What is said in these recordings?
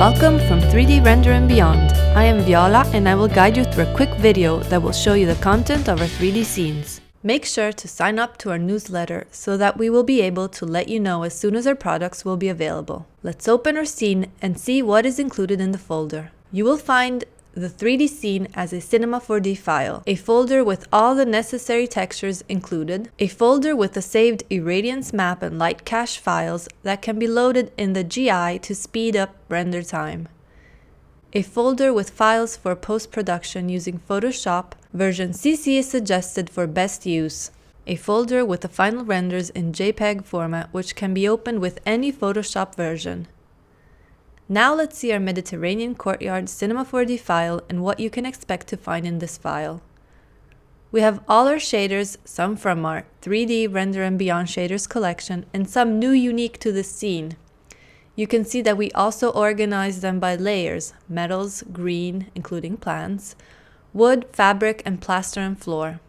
Welcome from 3D Render and Beyond. I am Viola and I will guide you through a quick video that will show you the content of our 3D scenes. Make sure to sign up to our newsletter so that we will be able to let you know as soon as our products will be available. Let's open our scene and see what is included in the folder. You will find the 3D scene as a Cinema 4D file, a folder with all the necessary textures included, a folder with the saved irradiance map and light cache files that can be loaded in the GI to speed up render time, a folder with files for post-production using Photoshop, version CC is suggested for best use, a folder with the final renders in JPEG format which can be opened with any Photoshop version. Now let's see our Mediterranean Courtyard Cinema 4D file and what you can expect to find in this file. We have all our shaders, some from our 3D Render and Beyond Shaders collection and some new unique to this scene. You can see that we also organize them by layers: metals, green, including plants, wood, fabric, and plaster and floor.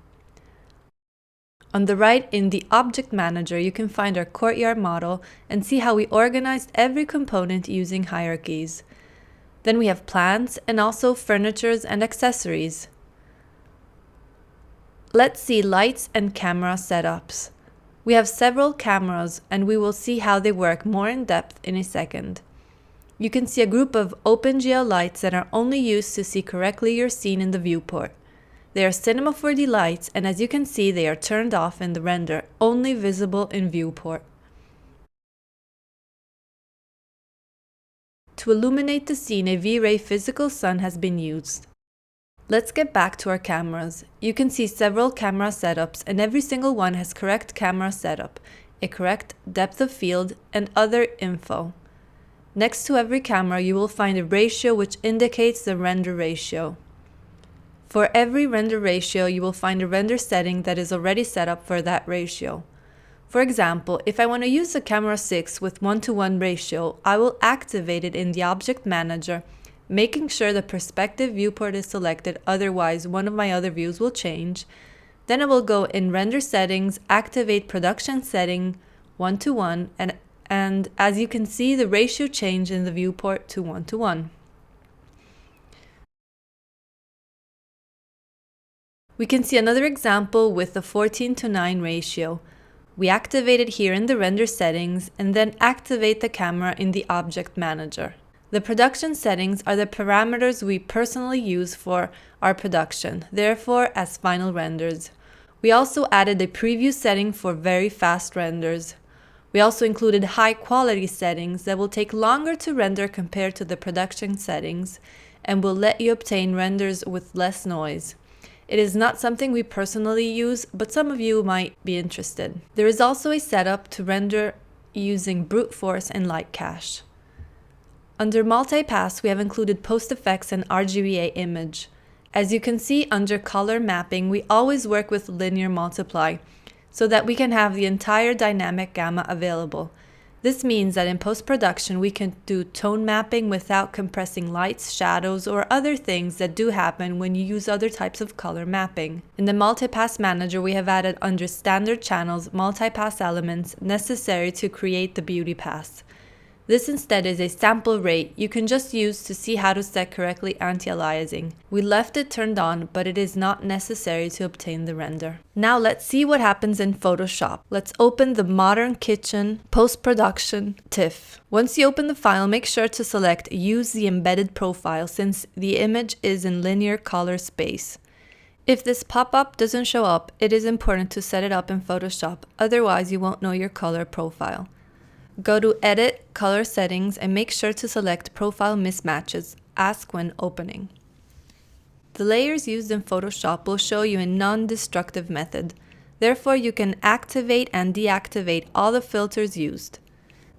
On the right, in the Object Manager, you can find our courtyard model and see how we organized every component using hierarchies. Then we have plants and also furnitures and accessories. Let's see lights and camera setups. We have several cameras and we will see how they work more in depth in a second. You can see a group of OpenGL lights that are only used to see correctly your scene in the viewport. They are Cinema 4D lights, and as you can see, they are turned off in the render, only visible in viewport. To illuminate the scene, a V-Ray physical sun has been used. Let's get back to our cameras. You can see several camera setups, and every single one has correct camera setup, a correct depth of field, and other info. Next to every camera, you will find a ratio which indicates the render ratio. For every render ratio, you will find a render setting that is already set up for that ratio. For example, if I want to use a camera 6 with 1:1 ratio, I will activate it in the Object Manager, making sure the perspective viewport is selected, otherwise one of my other views will change. Then I will go in Render Settings, activate Production Setting 1:1, and as you can see, the ratio changed in the viewport to 1:1. We can see another example with the 14:9 ratio. We activate it here in the render settings and then activate the camera in the Object Manager. The production settings are the parameters we personally use for our production, therefore as final renders. We also added a preview setting for very fast renders. We also included high quality settings that will take longer to render compared to the production settings and will let you obtain renders with less noise. It is not something we personally use, but some of you might be interested. There is also a setup to render using brute force and light cache. Under multipass, we have included post effects and RGBA image. As you can see under color mapping, we always work with linear multiply so that we can have the entire dynamic gamma available. This means that in post-production we can do tone mapping without compressing lights, shadows, or other things that do happen when you use other types of color mapping. In the Multipass Manager, we have added under Standard Channels multipass elements necessary to create the beauty pass. This instead is a sample rate you can just use to see how to set correctly anti-aliasing. We left it turned on, but it is not necessary to obtain the render. Now let's see what happens in Photoshop. Let's open the Modern Kitchen Post-Production TIFF. Once you open the file, make sure to select Use the Embedded Profile since the image is in linear color space. If this pop-up doesn't show up, it is important to set it up in Photoshop, otherwise you won't know your color profile. Go to Edit, Color Settings, and make sure to select Profile Mismatches, Ask when opening. The layers used in Photoshop will show you a non-destructive method. Therefore, you can activate and deactivate all the filters used.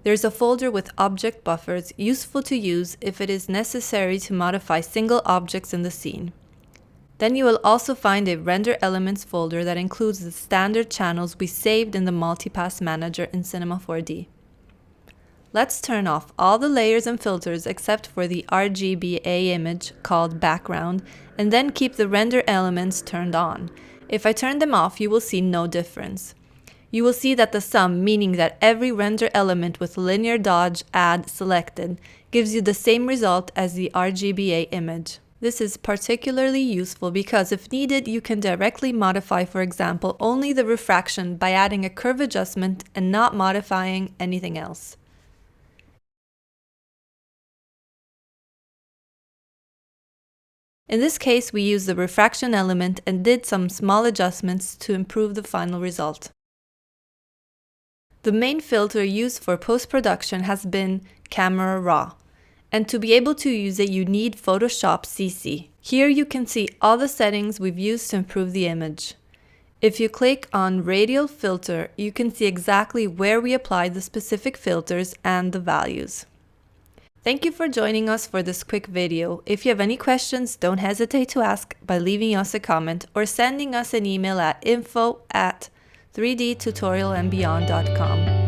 There's a folder with object buffers, useful to use if it is necessary to modify single objects in the scene. Then you will also find a Render Elements folder that includes the standard channels we saved in the Multipass Manager in Cinema 4D. Let's turn off all the layers and filters except for the RGBA image called background and then keep the render elements turned on. If I turn them off, you will see no difference. you will see that the sum, meaning that every render element with linear dodge add selected, gives you the same result as the RGBA image. This is particularly useful because if needed, you can directly modify, for example, only the refraction by adding a curve adjustment and not modifying anything else. In this case, we used the refraction element and did some small adjustments to improve the final result. The main filter used for post-production has been Camera Raw. And to be able to use it, you need Photoshop CC. Here you can see all the settings we've used to improve the image. If you click on Radial Filter, you can see exactly where we applied the specific filters and the values. Thank you for joining us for this quick video. If you have any questions, don't hesitate to ask by leaving us a comment or sending us an email at info@3dtutorialandbeyond.com.